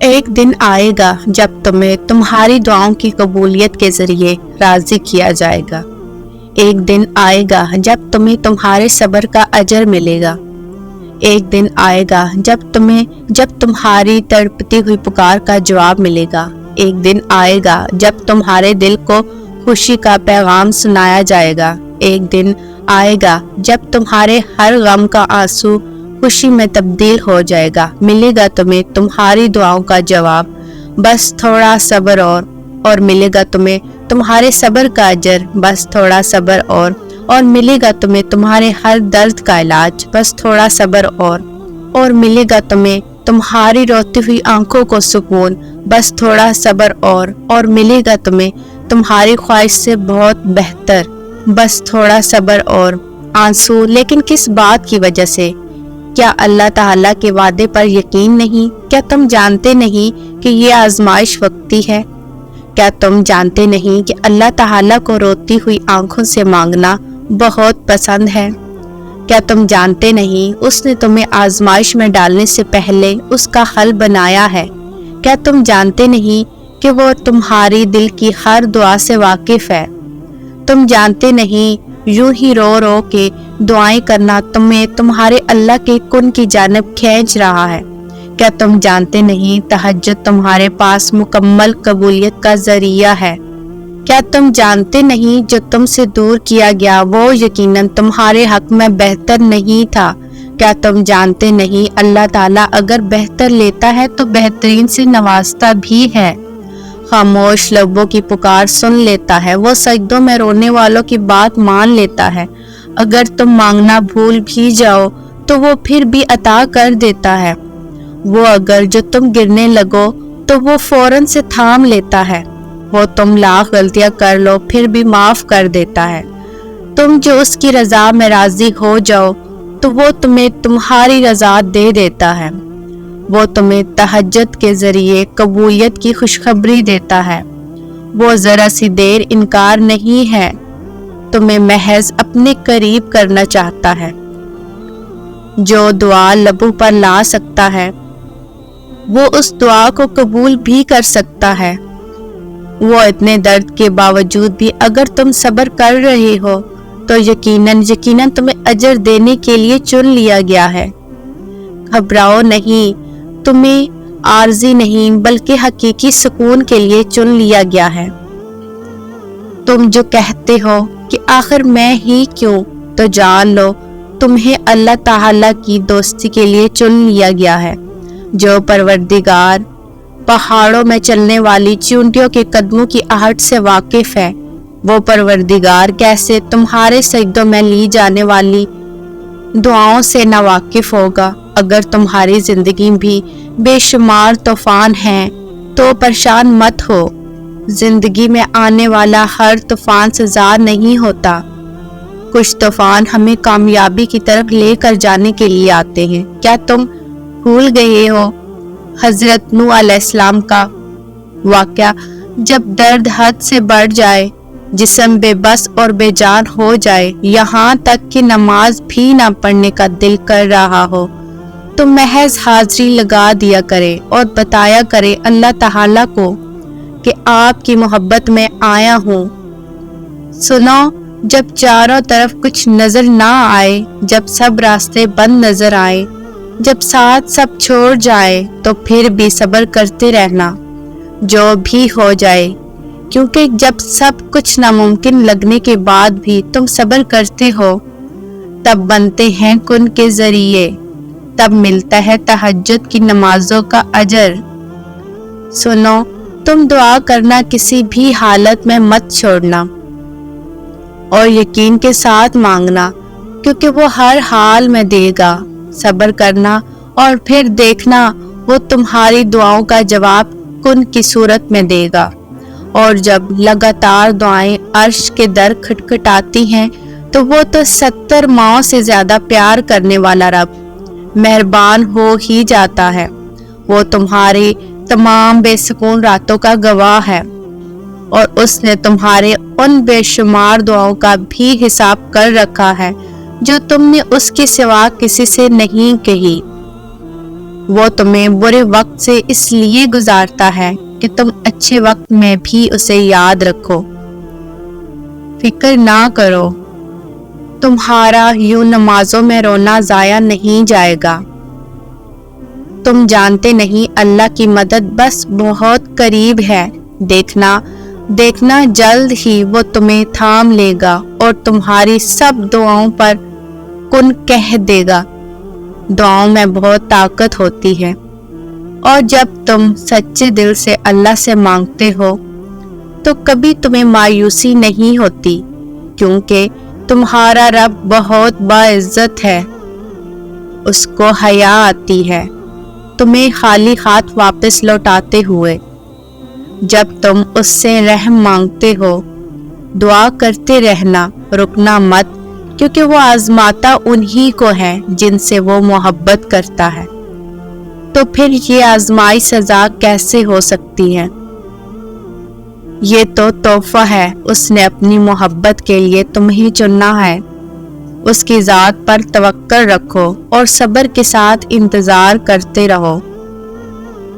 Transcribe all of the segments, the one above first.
ایک دن آئے گا جب تمہیں تمہاری دعاؤں کی قبولیت کے ذریعے راضی کیا جائے گا۔ ایک دن آئے گا جب تمہیں تمہارے صبر کا اجر ملے گا۔ ایک دن آئے گا جب تمہاری تڑپتی ہوئی پکار کا جواب ملے گا۔ ایک دن آئے گا جب تمہارے دل کو خوشی کا پیغام سنایا جائے گا۔ ایک دن آئے گا جب تمہارے ہر غم کا آنسو خوشی میں تبدیل ہو جائے گا۔ ملے گا تمہیں تمہاری دعاؤں کا جواب، بس تھوڑا صبر اور ملے گا تمہیں تمہارے صبر کا اجر، بس تھوڑا صبر اور ملے گا تمہیں تمہارے ہر درد کا علاج، بس تھوڑا صبر اور ملے گا تمہیں تمہاری روتی ہوئی آنکھوں کو سکون، بس تھوڑا صبر اور ملے گا تمہیں تمہاری خواہش سے بہت بہتر، بس تھوڑا صبر اور آنسو۔ لیکن کس بات کی وجہ سے؟ کیا اللہ تعالیٰ کے وعدے پر یقین نہیں؟ کیا تم جانتے نہیں کہ یہ آزمائش وقتی ہے؟ کیا تم جانتے نہیں کہ اللہ تعالیٰ کو روتی ہوئی آنکھوں سے مانگنا بہت پسند ہے؟ کیا تم جانتے نہیں اس نے تمہیں آزمائش میں ڈالنے سے پہلے اس کا حل بنایا ہے؟ کیا تم جانتے نہیں کہ وہ تمہاری دل کی ہر دعا سے واقف ہے؟ تم جانتے نہیں یوں ہی رو رو کے دعائیں کرنا تمہیں تمہارے اللہ کے کن کی جانب کھینچ رہا ہے؟ کیا تم جانتے نہیں تہجد تمہارے پاس مکمل قبولیت کا ذریعہ ہے؟ کیا تم جانتے نہیں جو تم سے دور کیا گیا وہ یقیناً تمہارے حق میں بہتر نہیں تھا؟ کیا تم جانتے نہیں اللہ تعالیٰ اگر بہتر لیتا ہے تو بہترین سے نوازتا بھی ہے؟ خاموش لبوں کی پکار سن لیتا ہے، وہ سجدوں میں رونے والوں کی بات مان لیتا ہے۔ اگر تم مانگنا بھول بھی جاؤ تو وہ پھر بھی عطا کر دیتا ہے۔ وہ اگر جو تم گرنے لگو تو وہ فوراً سے تھام لیتا ہے۔ وہ تم لاکھ غلطیاں کر لو پھر بھی معاف کر دیتا ہے۔ تم جو اس کی رضا میں راضی ہو جاؤ تو وہ تمہیں تمہاری رضا دے دیتا ہے۔ وہ تمہیں تہجد کے ذریعے قبولیت کی خوشخبری دیتا ہے۔ وہ ذرا سی دیر انکار نہیں ہے، تمہیں محض اپنے قریب کرنا چاہتا ہے۔ جو دعا لبوں پر لا سکتا ہے وہ اس دعا کو قبول بھی کر سکتا ہے۔ وہ اتنے درد کے باوجود بھی اگر تم صبر کر رہے ہو تو یقیناً تمہیں اجر دینے کے لیے چن لیا گیا ہے۔ گھبراؤ نہیں، تمہیں عارضی نہیں بلکہ حقیقی سکون کے لیے چن لیا گیا ہے۔ تم جو کہتے ہو کہ آخر میں ہی کیوں، تو جان لو تمہیں اللہ تعالیٰ کی دوستی کے لیے چن لیا گیا ہے۔ جو پروردگار پہاڑوں میں چلنے والی چیونٹیوں کے قدموں کی آہٹ سے واقف ہے، وہ پروردگار کیسے تمہارے سجدوں میں لی جانے والی دعاؤں سے ناواقف ہوگا؟ اگر تمہاری زندگی بھی بے شمار طوفان ہیں تو پریشان مت ہو۔ زندگی میں آنے والا ہر طوفان سزا نہیں ہوتا۔ کچھ طوفان ہمیں کامیابی کی طرف لے کر جانے کے لیے آتے ہیں۔ کیا تم بھول گئے ہو حضرت نوح علیہ السلام کا واقعہ؟ جب درد حد سے بڑھ جائے، جسم بے بس اور بے جان ہو جائے، یہاں تک کہ نماز بھی نہ پڑھنے کا دل کر رہا ہو، تو محض حاضری لگا دیا کرے اور بتایا کرے اللہ تعالیٰ کو کہ آپ کی محبت میں آیا ہوں۔ سنو، جب چاروں طرف کچھ نظر نہ آئے، جب سب راستے بند نظر آئے، جب ساتھ سب چھوڑ جائے، تو پھر بھی صبر کرتے رہنا جو بھی ہو جائے، کیونکہ جب سب کچھ ناممکن لگنے کے بعد بھی تم صبر کرتے ہو تب بنتے ہیں کن کے ذریعے، تب ملتا ہے تہجد کی نمازوں کا اجر۔ سنو، تم دعا کرنا کسی بھی حالت میں مت چھوڑنا اور یقین کے ساتھ مانگنا، کیونکہ وہ ہر حال میں دے گا۔ صبر کرنا اور پھر دیکھنا وہ تمہاری دعاؤں کا جواب کن کی صورت میں دے گا۔ اور جب لگاتار دعائیں عرش کے در کھٹکھٹاتی ہیں تو وہ تو 70 ماؤں سے زیادہ پیار کرنے والا رب مہربان ہو ہی جاتا ہے۔ وہ تمہاری تمام بے سکون راتوں کا گواہ ہے اور اس نے تمہارے ان بے شمار دعاؤں کا بھی حساب کر رکھا ہے جو تم نے اس کے سوا کسی سے نہیں کہی۔ وہ تمہیں برے وقت سے اس لیے گزارتا ہے کہ تم اچھے وقت میں بھی اسے یاد رکھو۔ فکر نہ کرو، تمہارا یوں نمازوں میں رونا ضائع نہیں جائے گا۔ تم جانتے نہیں اللہ کی مدد بس بہت قریب ہے۔ دیکھنا جلد ہی وہ تمہیں تھام لے گا اور تمہاری سب دعاؤں پر کن کہہ دے گا۔ دعاؤں میں بہت طاقت ہوتی ہے، اور جب تم سچے دل سے اللہ سے مانگتے ہو تو کبھی تمہیں مایوسی نہیں ہوتی، کیونکہ تمہارا رب بہت باعزت ہے۔ اس کو حیا آتی ہے تمہیں خالی ہاتھ واپس لوٹاتے ہوئے۔ جب تم اس سے رحم مانگتے ہو، دعا کرتے رہنا، رکنا مت، کیونکہ وہ آزماتا انہی کو ہے جن سے وہ محبت کرتا ہے۔ تو پھر یہ آزمائی سزا کیسے ہو سکتی ہے؟ یہ تو تحفہ ہے، اس نے اپنی محبت کے لیے تمہیں چنا ہے۔ اس کی ذات پر توکل رکھو اور صبر کے ساتھ انتظار کرتے رہو،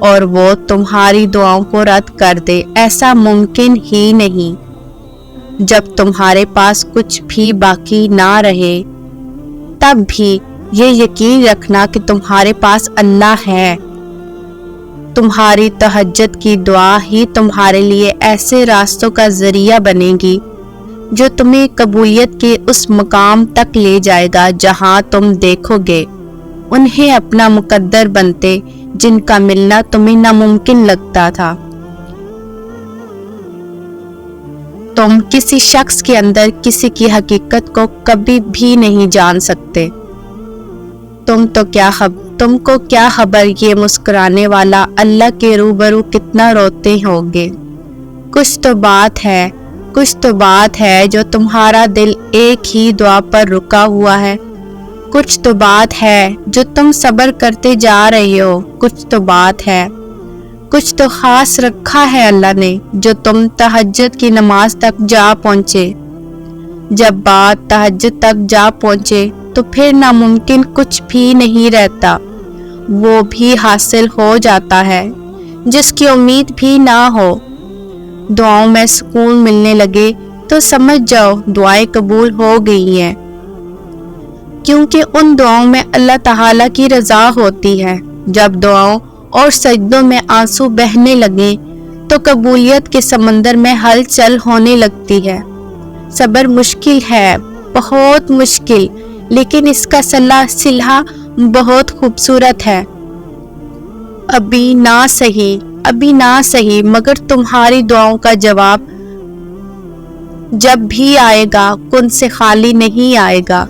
اور وہ تمہاری دعاؤں کو رد کر دے ایسا ممکن ہی نہیں۔ جب تمہارے پاس کچھ بھی باقی نہ رہے تب بھی یہ یقین رکھنا کہ تمہارے پاس اللہ ہے۔ تمہاری تہجد کی دعا ہی تمہارے لیے ایسے راستوں کا ذریعہ بنے گی جو تمہیں قبولیت کے اس مقام تک لے جائے گا جہاں تم دیکھو گے انہیں اپنا مقدر بنتے جن کا ملنا تمہیں ناممکن لگتا تھا۔ تم کسی شخص کے اندر کسی کی حقیقت کو کبھی بھی نہیں جان سکتے۔ تم کو کیا خبر یہ مسکرانے والا اللہ کے روبرو کتنا روتے ہوگے۔ کچھ تو بات ہے جو تمہارا دل ایک ہی دعا پر رکا ہوا ہے۔ کچھ تو بات ہے جو تم صبر کرتے جا رہے ہو۔ کچھ تو خاص رکھا ہے اللہ نے جو تم تہجد کی نماز تک جا پہنچے۔ جب بات تہجد تک جا پہنچے تو پھر ناممکن کچھ بھی نہیں رہتا، وہ بھی حاصل ہو جاتا ہے جس کی امید بھی نہ ہو۔ دعاؤں میں سکون ملنے لگے تو سمجھ جاؤ دعائیں قبول ہو گئی ہیں، کیونکہ ان دعاؤں میں اللہ تعالیٰ کی رضا ہوتی ہے۔ جب دعاؤں اور سجدوں میں آنسو بہنے لگیں تو قبولیت کے سمندر میں ہلچل ہونے لگتی ہے۔ صبر مشکل ہے، بہت مشکل، لیکن اس کا صلہ بہت خوبصورت ہے۔ ابھی نہ صحیح مگر تمہاری دعاؤں کا جواب جب بھی آئے گا کن سے خالی نہیں آئے گا۔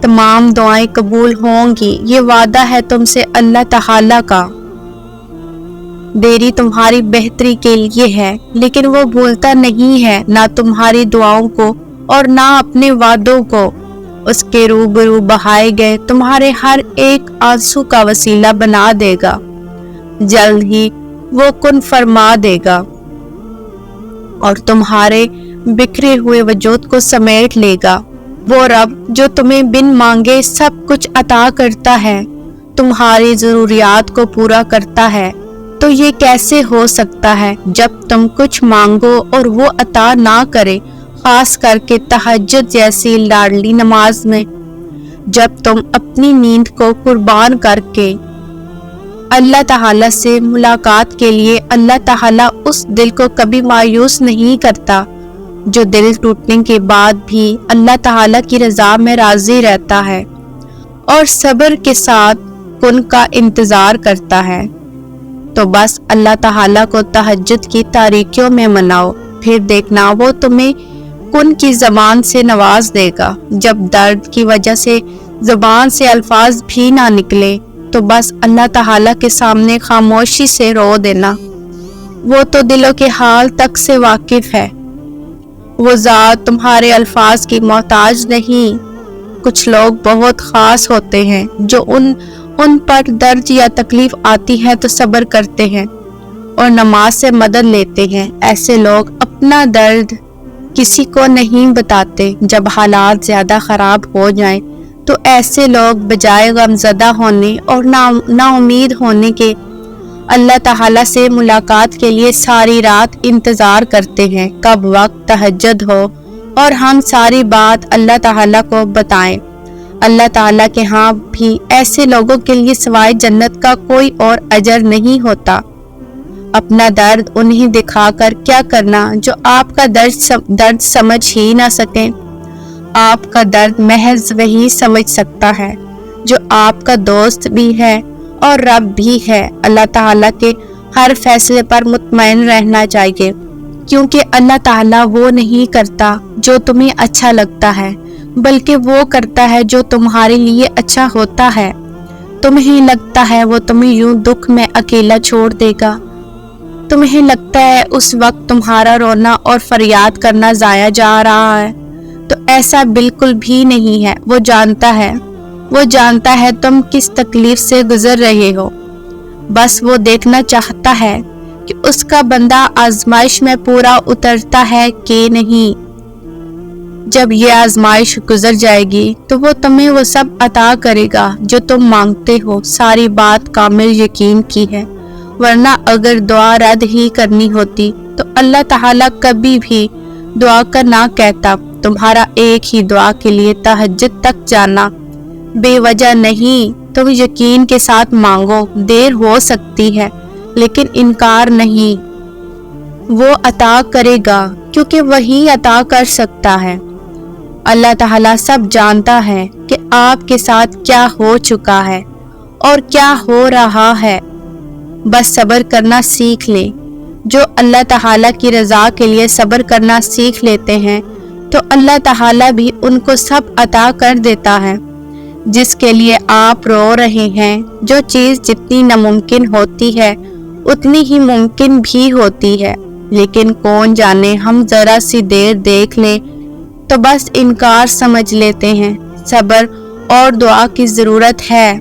تمام دعائیں قبول ہوں گی، یہ وعدہ ہے تم سے اللہ تعالیٰ کا۔ دیری تمہاری بہتری کے لیے ہے، لیکن وہ بھولتا نہیں ہے نہ تمہاری دعاؤں کو اور نہ اپنے وعدوں کو۔ اس کے روبرو بہائے گئے تمہارے ہر ایک آنسو کا وسیلہ بنا دے گا۔ جلد ہی وہ کن فرما دے گا اور تمہارے بکھرے ہوئے وجود کو سمیٹ لے گا۔ وہ رب جو تمہیں بن مانگے سب کچھ عطا کرتا ہے، تمہاری ضروریات کو پورا کرتا ہے، تو یہ کیسے ہو سکتا ہے جب تم کچھ مانگو اور وہ عطا نہ کرے، خاص کر کے تہجد جیسی لاڈلی نماز میں، جب تم اپنی نیند کو قربان کر کے اللہ تعالیٰ سے ملاقات کے لیے۔ اللہ تعالیٰ اس دل کو کبھی مایوس نہیں کرتا جو دل ٹوٹنے کے بعد بھی اللہ تعالیٰ کی رضا میں راضی رہتا ہے اور صبر کے ساتھ کن کا انتظار کرتا ہے۔ تو بس اللہ تعالیٰ کو تہجد کی تاریکیوں میں مناؤ، پھر دیکھنا وہ تمہیں کن کی زبان سے نواز دے گا۔ جب درد کی وجہ سے زبان سے الفاظ بھی نہ نکلے تو بس اللہ تعالیٰ کے سامنے خاموشی سے رو دینا، وہ تو دلوں کے حال تک سے واقف ہے۔ وہ ذات تمہارے الفاظ کی محتاج نہیں۔ کچھ لوگ بہت خاص ہوتے ہیں جو ان پر درد یا تکلیف آتی ہے تو صبر کرتے ہیں اور نماز سے مدد لیتے ہیں۔ ایسے لوگ اپنا درد کسی کو نہیں بتاتے، جب حالات زیادہ خراب ہو جائیں تو ایسے لوگ بجائے غمزدہ ہونے اور نا امید ہونے کے اللہ تعالیٰ سے ملاقات کے لیے ساری رات انتظار کرتے ہیں کب وقت تہجد ہو اور ہم ساری بات اللہ تعالیٰ کو بتائیں۔ اللہ تعالیٰ کے ہاں بھی ایسے لوگوں کے لیے سوائے جنت کا کوئی اور اجر نہیں ہوتا۔ اپنا درد انہیں دکھا کر کیا کرنا جو آپ کا درد سمجھ ہی نہ سکیں۔ آپ کا درد محض وہی سمجھ سکتا ہے جو آپ کا دوست بھی ہے اور رب بھی ہے۔ اللہ تعالیٰ کے ہر فیصلے پر مطمئن رہنا چاہیے، کیونکہ اللہ تعالیٰ وہ نہیں کرتا جو تمہیں اچھا لگتا ہے، بلکہ وہ کرتا ہے جو تمہارے لیے اچھا ہوتا ہے۔ تمہیں لگتا ہے وہ تمہیں یوں دکھ میں اکیلا چھوڑ دے گا، تمہیں لگتا ہے اس وقت تمہارا رونا اور فریاد کرنا ضائع جا رہا ہے، تو ایسا بالکل بھی نہیں ہے۔ وہ جانتا ہے تم کس تکلیف سے گزر رہے ہو، بس وہ دیکھنا چاہتا ہے کہ اس کا بندہ آزمائش میں پورا اترتا ہے کہ نہیں۔ جب یہ آزمائش گزر جائے گی تو وہ تمہیں وہ سب عطا کرے گا جو تم مانگتے ہو۔ ساری بات کامل یقین کی ہے، ورنہ اگر دعا رد ہی کرنی ہوتی تو اللہ تعالیٰ کبھی بھی دعا کا نہ کہتا۔ تمہارا ایک ہی دعا کے لیے تہجد تک جانا بے وجہ نہیں۔ تم یقین کے ساتھ مانگو، دیر ہو سکتی ہے لیکن انکار نہیں، وہ عطا کرے گا کیونکہ وہی عطا کر سکتا ہے۔ اللہ تعالیٰ سب جانتا ہے کہ آپ کے ساتھ کیا ہو چکا ہے اور کیا ہو رہا ہے، بس صبر کرنا سیکھ لیں۔ جو اللہ تعالیٰ کی رضا کے لیے صبر کرنا سیکھ لیتے ہیں تو اللہ تعالیٰ بھی ان کو سب عطا کر دیتا ہے جس کے لیے آپ رو رہے ہیں۔ جو چیز جتنی ناممکن ہوتی ہے اتنی ہی ممکن بھی ہوتی ہے، لیکن کون جانے ہم ذرا سی دیر دیکھ لیں تو بس انکار سمجھ لیتے ہیں۔ صبر اور دعا کی ضرورت ہے،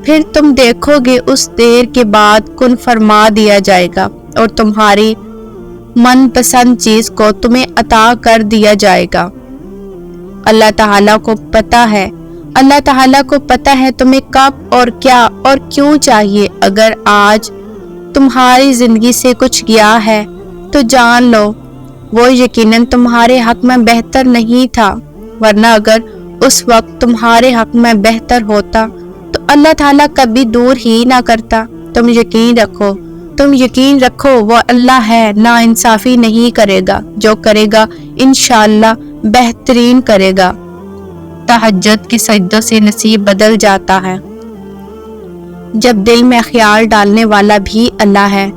پھر تم دیکھو گے اس دیر کے بعد کن فرما دیا جائے گا اور تمہاری من پسند چیز کو تمہیں عطا کر دیا جائے گا۔ اللہ تعالیٰ کو پتہ ہے تمہیں کب اور کیا اور کیوں چاہیے۔ اگر آج تمہاری زندگی سے کچھ گیا ہے تو جان لو وہ یقیناً تمہارے حق میں بہتر نہیں تھا، ورنہ اگر اس وقت تمہارے حق میں بہتر ہوتا تو اللہ تعالیٰ کبھی دور ہی نہ کرتا۔ تم یقین رکھو وہ اللہ ہے، نا انصافی نہیں کرے گا، جو کرے گا انشاءاللہ بہترین کرے گا۔ تہجد کے سجدوں سے نصیب بدل جاتا ہے۔ جب دل میں خیال ڈالنے والا بھی اللہ ہے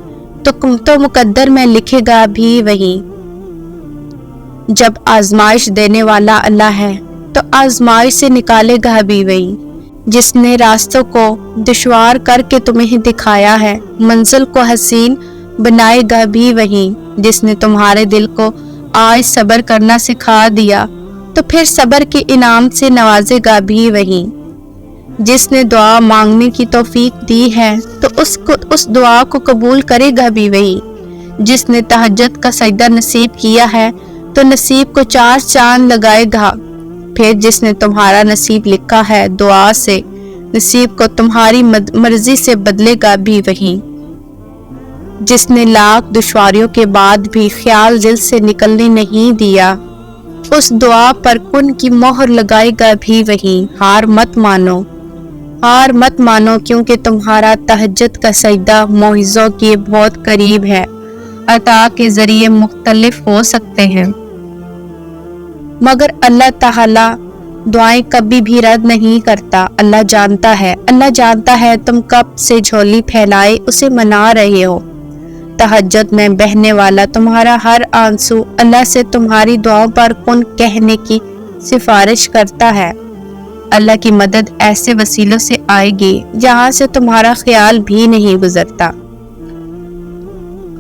تو مقدر میں لکھے گا بھی وہی۔ جب آزمائش دینے والا اللہ ہے تو آزمائش سے نکالے گا بھی وہی۔ جس نے راستوں کو دشوار کر کے تمہیں دکھایا ہے منزل کو حسین بنائے گا بھی وہی۔ جس نے تمہارے دل کو آج صبر کرنا سکھا دیا تو پھر صبر کے انعام سے نوازے گا بھی وہی۔ جس نے دعا مانگنے کی توفیق دی ہے تو اس دعا کو قبول کرے گا بھی وہی۔ جس نے تہجد کا سجدہ نصیب کیا ہے تو نصیب کو 4 چاند لگائے گا۔ پھر جس نے تمہارا نصیب لکھا ہے دعا سے نصیب کو تمہاری مرضی سے بدلے گا بھی وہی۔ جس نے لاکھ دشواریوں کے بعد بھی خیال دل سے نکلنے نہیں دیا اس دعا پر کن کی مہر لگائے گا بھی وہی۔ ہار مت مانو کیونکہ تمہارا تہجد کا سجدہ معجزوں کے بہت قریب ہے۔ عطا کے ذریعے مختلف ہو سکتے ہیں مگر اللہ تعالیٰ دعائیں کبھی بھی رد نہیں کرتا۔ اللہ جانتا ہے تم کب سے جھولی پھیلائے اسے منا رہے ہو۔ تہجد میں بہنے والا تمہارا ہر آنسو اللہ سے تمہاری دعاؤں پر کن کہنے کی سفارش کرتا ہے۔ اللہ کی مدد ایسے وسیلوں سے آئے گی جہاں سے تمہارا خیال بھی نہیں گزرتا۔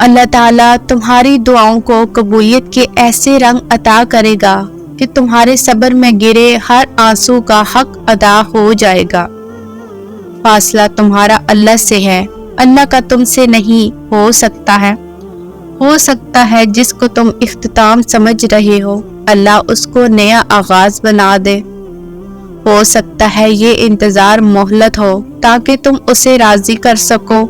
اللہ تعالیٰ تمہاری دعاؤں کو قبولیت کے ایسے رنگ عطا کرے گا کہ تمہارے صبر میں گرے ہر آنسو کا حق ادا ہو جائے گا۔ فاصلہ تمہارا اللہ سے ہے، اللہ کا تم سے نہیں۔ ہو سکتا ہے جس کو تم اختتام سمجھ رہے ہو اللہ اس کو نیا آغاز بنا دے۔ ہو سکتا ہے یہ انتظار مہلت ہو تاکہ تم اسے راضی کر سکو،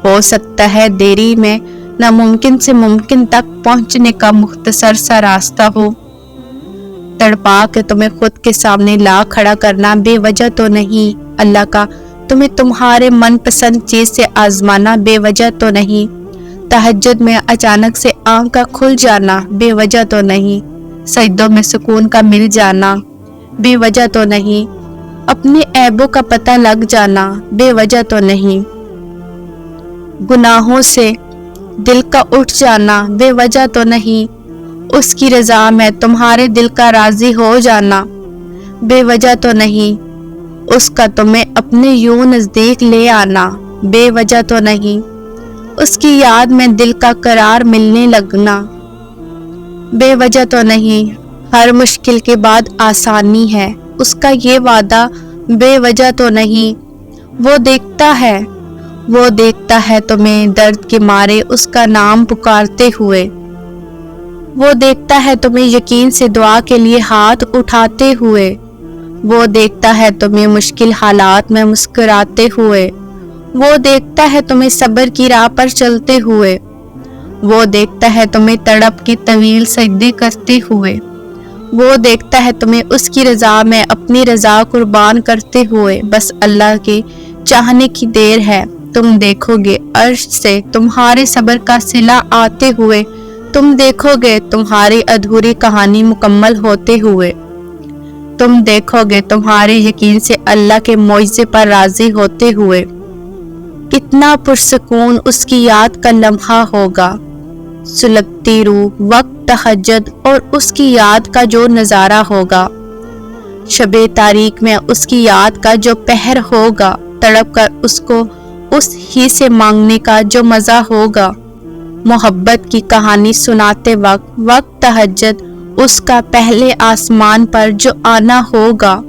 ہو سکتا ہے دیری میں ناممکن سے ممکن تک پہنچنے کا مختصر سا راستہ ہو۔ تڑپا کے تمہیں خود کے سامنے لا کھڑا کرنا بے وجہ تو نہیں، اللہ کا تمہیں تمہارے من پسند چیز سے آزمانا بے وجہ تو نہیں، تہجد میں اچانک سے آنکھ کا کھل جانا بے وجہ تو نہیں، سجدوں میں سکون کا مل جانا بے وجہ تو نہیں، اپنے عیبوں کا پتہ لگ جانا بے وجہ تو نہیں، گناہوں سے دل کا اٹھ جانا بے وجہ تو نہیں، اس کی رضا میں تمہارے دل کا راضی ہو جانا بے وجہ تو نہیں، اس کا تمہیں اپنے یوں نزدیک لے آنا بے وجہ تو نہیں، اس کی یاد میں دل کا قرار ملنے لگنا بے وجہ تو نہیں، ہر مشکل کے بعد آسانی ہے اس کا یہ وعدہ بے وجہ تو نہیں، وہ دیکھتا ہے تمہیں درد کے مارے اس کا نام پکارتے ہوئے، وہ دیکھتا ہے تمہیں یقین سے دعا کے لیے ہاتھ اٹھاتے ہوئے، وہ دیکھتا ہے تمہیں مشکل حالات میں مسکراتے ہوئے، وہ دیکھتا ہے تمہیں صبر کی راہ پر چلتے ہوئے، وہ دیکھتا ہے تمہیں تڑپ کے طویل سجدے کرتے ہوئے، وہ دیکھتا ہے تمہیں اس کی رضا میں اپنی رضا قربان کرتے ہوئے، بس اللہ کے چاہنے کی دیر ہے، تم دیکھو گے عرش سے تمہارے صبر کا صلہ آتے ہوئے، تم دیکھو گے تمہاری ادھوری کہانی مکمل ہوتے ہوئے، تم دیکھو گے تمہارے یقین سے اللہ کے معجزے پر راضی ہوتے ہوئے، کتنا پرسکون اس کی یاد کا لمحہ ہوگا، سلگتی روح وقت تہجد اور اس کی یاد کا جو نظارہ ہوگا، شب تاریک میں اس کی یاد کا جو پہر ہوگا، تڑپ کر اس کو اس ہی سے مانگنے کا جو مزہ ہوگا، محبت کی کہانی سناتے وقت تہجد اس کا پہلے آسمان پر جو آنا ہوگا،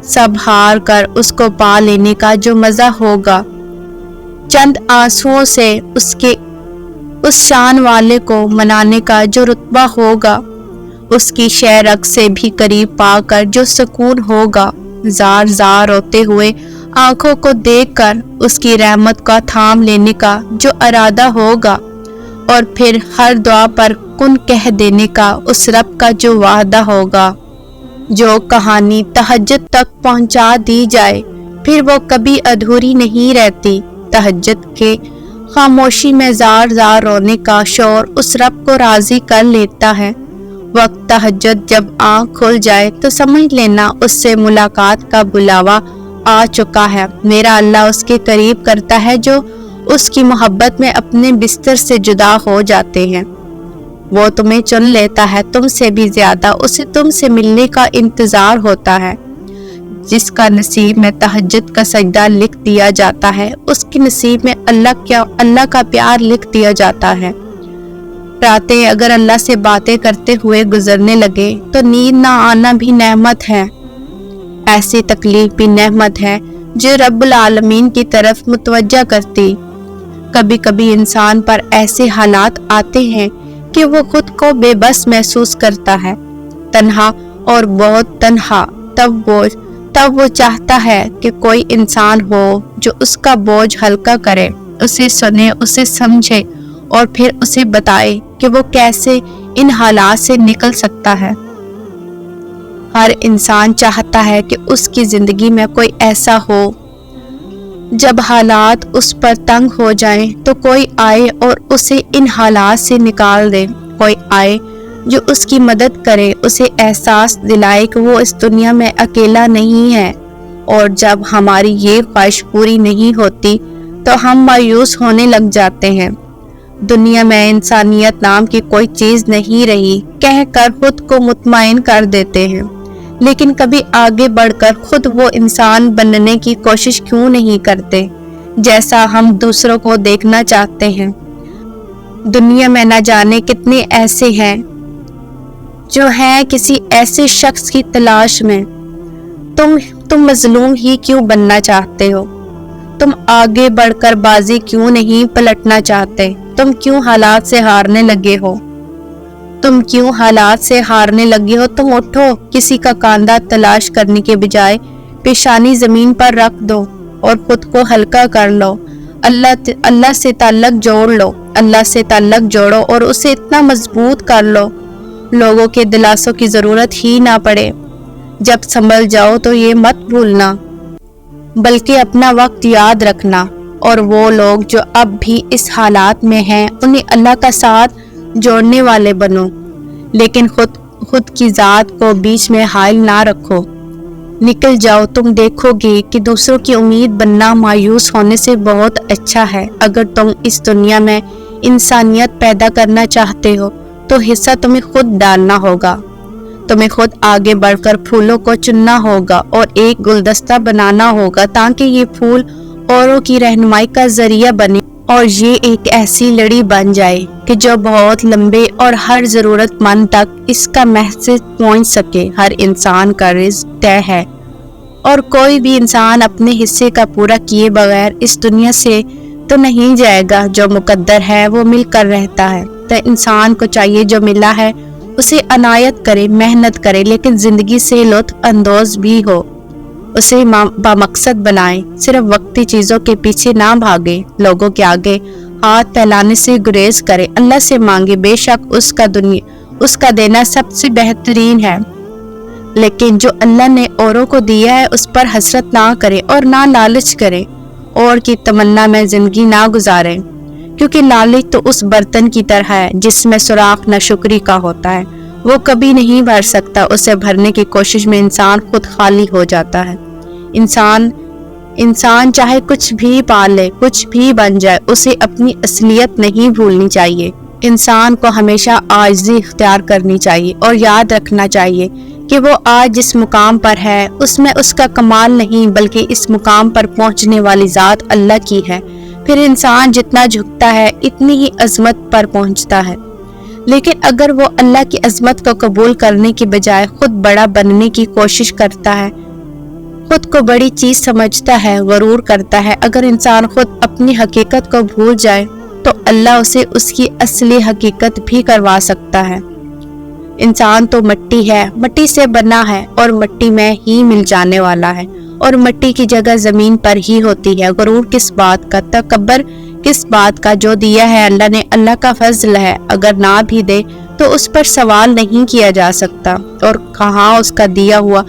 سب ہار کر اس کو پا لینے کا جو مزہ ہوگا، چند آنسوؤں سے اس شان والے کو منانے کا جو رتبہ ہوگا، اس کی شہرگ سے بھی قریب پا کر جو سکون ہوگا، زار زار روتے ہوئے آنکھوں کو دیکھ کر اس کی رحمت کا تھام لینے کا جو ارادہ ہوگا، اور پھر ہر دعا پر کن کہہ دینے کا اس رب کا جو وعدہ ہوگا، جو کہانی تہجد تک پہنچا دی جائے پھر وہ کبھی ادھوری نہیں رہتی، تہجد کے خاموشی میں زار زار رونے کا شور اس رب کو راضی کر لیتا ہے، وقت تہجد جب آنکھ کھل جائے تو سمجھ لینا اس سے ملاقات کا بلاوا آ چکا ہے، میرا اللہ اس کے قریب کرتا ہے جو اس کی محبت میں اپنے بستر سے جدا ہو جاتے ہیں، وہ تمہیں چن لیتا ہے تم سے بھی زیادہ، اسے تم سے ملنے کا انتظار ہوتا ہے، جس کا نصیب میں تہجد کا سجدہ لکھ دیا جاتا ہے اس کے نصیب میں اللہ کا پیار لکھ دیا جاتا ہے، راتیں اگر اللہ سے باتیں کرتے ہوئے گزرنے لگے تو نیند نہ آنا بھی نعمت ہے، ایسی تکلیف بھی نعمت ہے جو رب العالمین کی طرف متوجہ کرتی، کبھی کبھی انسان پر ایسے حالات آتے ہیں کہ وہ خود کو بے بس محسوس کرتا ہے، تنہا اور بہت تنہا، تب وہ چاہتا ہے کہ کوئی انسان ہو جو اس کا بوجھ ہلکا کرے، اسے سنے، اسے سمجھے اور پھر اسے بتائے کہ وہ کیسے ان حالات سے نکل سکتا ہے۔ ہر انسان چاہتا ہے کہ اس کی زندگی میں کوئی ایسا ہو جب حالات اس پر تنگ ہو جائیں تو کوئی آئے اور اسے ان حالات سے نکال دے، کوئی آئے جو اس کی مدد کرے، اسے احساس دلائے کہ وہ اس دنیا میں اکیلا نہیں ہے، اور جب ہماری یہ خواہش پوری نہیں ہوتی تو ہم مایوس ہونے لگ جاتے ہیں، دنیا میں انسانیت نام کی کوئی چیز نہیں رہی کہہ کر خود کو مطمئن کر دیتے ہیں، لیکن کبھی آگے بڑھ کر خود وہ انسان بننے کی کوشش کیوں نہیں کرتے جیسا ہم دوسروں کو دیکھنا چاہتے ہیں؟ دنیا میں نہ جانے کتنے ایسے ہیں جو ہیں کسی ایسے شخص کی تلاش میں، تم مظلوم ہی کیوں بننا چاہتے ہو؟ تم آگے بڑھ کر بازی کیوں نہیں پلٹنا چاہتے؟ تم کیوں حالات سے ہارنے لگے ہو؟ تم کیوں حالات سے ہارنے لگے ہو؟ تم اٹھو، کسی کا کاندھا تلاش کرنے کے بجائے پیشانی زمین پر رکھ دو اور خود کو ہلکا کر لو۔ اللہ سے تعلق جوڑ لو، اللہ سے تعلق جوڑو اور اسے اتنا مضبوط کر لو لوگوں کے دلاسوں کی ضرورت ہی نہ پڑے۔ جب سنبھل جاؤ تو یہ مت بھولنا بلکہ اپنا وقت یاد رکھنا، اور وہ لوگ جو اب بھی اس حالات میں ہیں انہیں اللہ کا ساتھ جوڑنے والے بنو، لیکن خود کی ذات کو بیچ میں حائل نہ رکھو۔ نکل جاؤ، تم دیکھو گے کہ دوسروں کی امید بننا مایوس ہونے سے بہت اچھا ہے۔ اگر تم اس دنیا میں انسانیت پیدا کرنا چاہتے ہو تو حصہ تمہیں خود ڈالنا ہوگا، تمہیں خود آگے بڑھ کر پھولوں کو چننا ہوگا اور ایک گلدستہ بنانا ہوگا تاکہ یہ پھول اوروں کی رہنمائی کا ذریعہ بنے اور یہ ایک ایسی لڑی بن جائے کہ جو بہت لمبے اور ہر ضرورت مند تک اس کا محض پہنچ سکے۔ ہر انسان کا رزق طے ہے اور کوئی بھی انسان اپنے حصے کا پورا کیے بغیر اس دنیا سے تو نہیں جائے گا۔ جو مقدر ہے وہ مل کر رہتا ہے، تو انسان کو چاہیے جو ملا ہے اسے عنایت کرے، محنت کرے، لیکن زندگی سے لطف اندوز بھی ہو، اسے بامقصد بنائے، صرف وقتی چیزوں کے پیچھے نہ بھاگے، لوگوں کے آگے ہاتھ پھیلانے سے گریز کرے، اللہ سے مانگے، بے شک اس کا دینا سب سے بہترین ہے، لیکن جو اللہ نے اوروں کو دیا ہے اس پر حسرت نہ کرے اور نہ لالچ کرے، اور کی تمنا میں زندگی نہ گزارے، کیونکہ لالچ تو اس برتن کی طرح ہے جس میں سوراخ ناشکری کا ہوتا ہے، وہ کبھی نہیں بھر سکتا، اسے بھرنے کی کوشش میں انسان خود خالی ہو جاتا ہے۔ انسان چاہے کچھ بھی پال لے، کچھ بھی بن جائے، اسے اپنی اصلیت نہیں بھولنی چاہیے۔ انسان کو ہمیشہ عاجزی اختیار کرنی چاہیے اور یاد رکھنا چاہیے کہ وہ آج جس مقام پر ہے اس میں اس کا کمال نہیں بلکہ اس مقام پر پہنچنے والی ذات اللہ کی ہے۔ پھر انسان جتنا جھکتا ہے اتنی ہی عظمت پر پہنچتا ہے، لیکن اگر وہ اللہ کی عظمت کو قبول کرنے کی بجائے خود بڑا بننے کی کوشش کرتا ہے، خود کو بڑی چیز سمجھتا ہے، غرور کرتا ہے، اگر انسان خود اپنی حقیقت کو بھول جائے تو اللہ اسے اس کی اصلی حقیقت بھی کروا سکتا ہے۔ انسان تو مٹی ہے، مٹی سے بنا ہے اور مٹی میں ہی مل جانے والا ہے، اور مٹی کی جگہ زمین پر ہی ہوتی ہے۔ غرور کس بات کا، تکبر کس بات کا؟ جو دیا ہے اللہ نے، اللہ کا فضل ہے، اگر نہ بھی دے تو اس پر سوال نہیں کیا جا سکتا، اور کہاں اس کا دیا ہوا،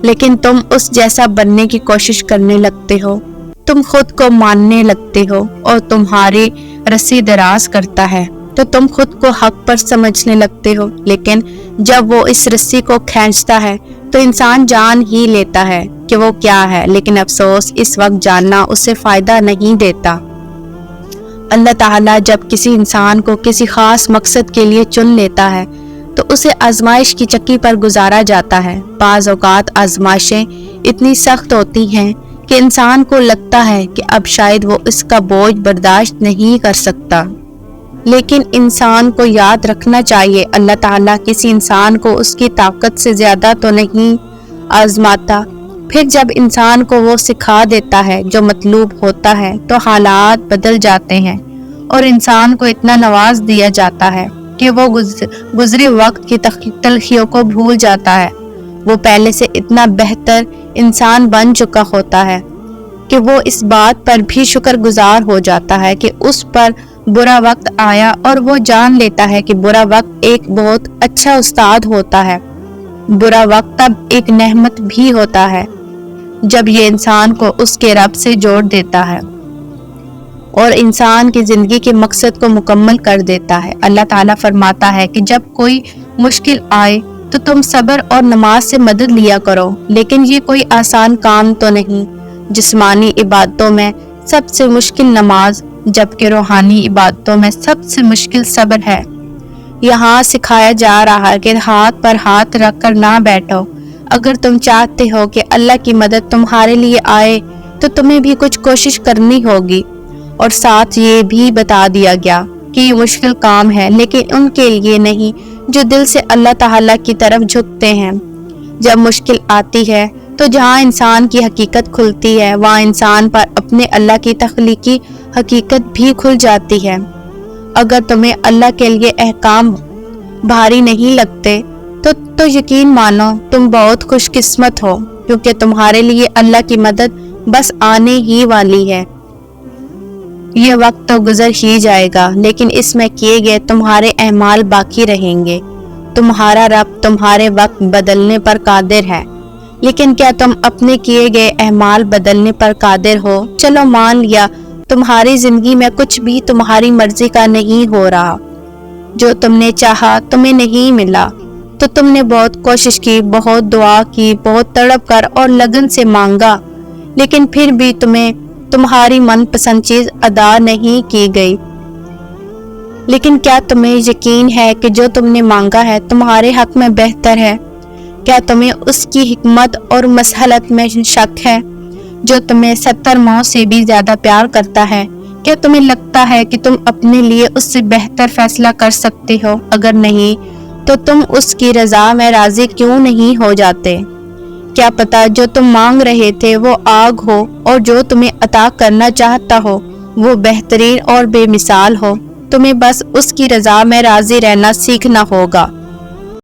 لیکن تم اس جیسا بننے کی کوشش کرنے لگتے ہو، تم خود کو ماننے لگتے ہو اور تمہاری رسی دراز کرتا ہے تو تم خود کو حق پر سمجھنے لگتے ہو، لیکن جب وہ اس رسی کو کھینچتا ہے تو انسان جان ہی لیتا ہے کہ وہ کیا ہے، لیکن افسوس اس وقت جاننا اسے فائدہ نہیں دیتا۔ اللہ تعالیٰ جب کسی انسان کو کسی خاص مقصد کے لیے چن لیتا ہے تو اسے آزمائش کی چکی پر گزارا جاتا ہے۔ بعض اوقات آزمائشیں اتنی سخت ہوتی ہیں کہ انسان کو لگتا ہے کہ اب شاید وہ اس کا بوجھ برداشت نہیں کر سکتا، لیکن انسان کو یاد رکھنا چاہیے اللہ تعالیٰ کسی انسان کو اس کی طاقت سے زیادہ تو نہیں آزماتا۔ پھر جب انسان کو وہ سکھا دیتا ہے جو مطلوب ہوتا ہے تو حالات بدل جاتے ہیں اور انسان کو اتنا نواز دیا جاتا ہے کہ وہ گزرے وقت کی تلخیوں کو بھول جاتا ہے۔ وہ پہلے سے اتنا بہتر انسان بن چکا ہوتا ہے کہ وہ اس بات پر بھی شکر گزار ہو جاتا ہے کہ اس پر برا وقت آیا، اور وہ جان لیتا ہے کہ برا وقت ایک بہت اچھا استاد ہوتا ہے۔ برا وقت تب ایک نعمت بھی ہوتا ہے جب یہ انسان کو اس کے رب سے جوڑ دیتا ہے اور انسان کی زندگی کے مقصد کو مکمل کر دیتا ہے۔ اللہ تعالیٰ فرماتا ہے کہ جب کوئی مشکل آئے تو تم صبر اور نماز سے مدد لیا کرو، لیکن یہ کوئی آسان کام تو نہیں۔ جسمانی عبادتوں میں سب سے مشکل نماز، جبکہ روحانی عبادتوں میں سب سے مشکل صبر ہے۔ یہاں سکھایا جا رہا ہے کہ ہاتھ پر ہاتھ رکھ کر نہ بیٹھو۔ اگر تم چاہتے ہو کہ اللہ کی مدد تمہارے لیے آئے تو تمہیں بھی کچھ کوشش کرنی ہوگی، اور ساتھ یہ بھی بتا دیا گیا کہ یہ مشکل کام ہے لیکن ان کے لیے نہیں جو دل سے اللہ تعالیٰ کی طرف جھکتے ہیں۔ جب مشکل آتی ہے تو جہاں انسان کی حقیقت کھلتی ہے وہاں انسان پر اپنے اللہ کی تخلیقی حقیقت بھی کھل جاتی ہے۔ اگر تمہیں اللہ کے لیے احکام بھاری نہیں لگتے تو یقین مانو تم بہت خوش قسمت ہو، کیونکہ تمہارے لیے اللہ کی مدد بس آنے ہی والی ہے۔ یہ وقت تو گزر ہی جائے گا، لیکن اس میں کیے گئے تمہارے اعمال باقی رہیں گے۔ تمہارا رب تمہارے وقت بدلنے پر قادر ہے، لیکن کیا تم اپنے کیے گئے اعمال بدلنے پر قادر ہو؟ چلو مان لیا تمہاری زندگی میں کچھ بھی تمہاری مرضی کا نہیں ہو رہا، جو تم نے چاہا تمہیں نہیں ملا، تو تم نے بہت کوشش کی، بہت دعا کی، بہت تڑپ کر اور لگن سے مانگا، لیکن پھر بھی تمہیں تمہاری من پسند چیز ادا نہیں کی گئی۔ لیکن کیا تمہیں یقین ہے کہ جو تم نے مانگا ہے تمہارے حق میں بہتر ہے؟ کیا تمہیں اس کی حکمت اور مصلحت میں شک ہے، جو تمہیں 70 ماؤں سے بھی زیادہ پیار کرتا ہے؟ کیا تمہیں لگتا ہے کہ تم اپنے لیے اس سے بہتر فیصلہ کر سکتے ہو؟ اگر نہیں تو تم اس کی رضا میں راضی کیوں نہیں ہو جاتے؟ کیا پتا جو تم مانگ رہے تھے وہ آگ ہو، اور جو تمہیں عطا کرنا چاہتا ہو وہ بہترین اور بے مثال ہو۔ تمہیں بس اس کی رضا میں راضی رہنا سیکھنا ہوگا۔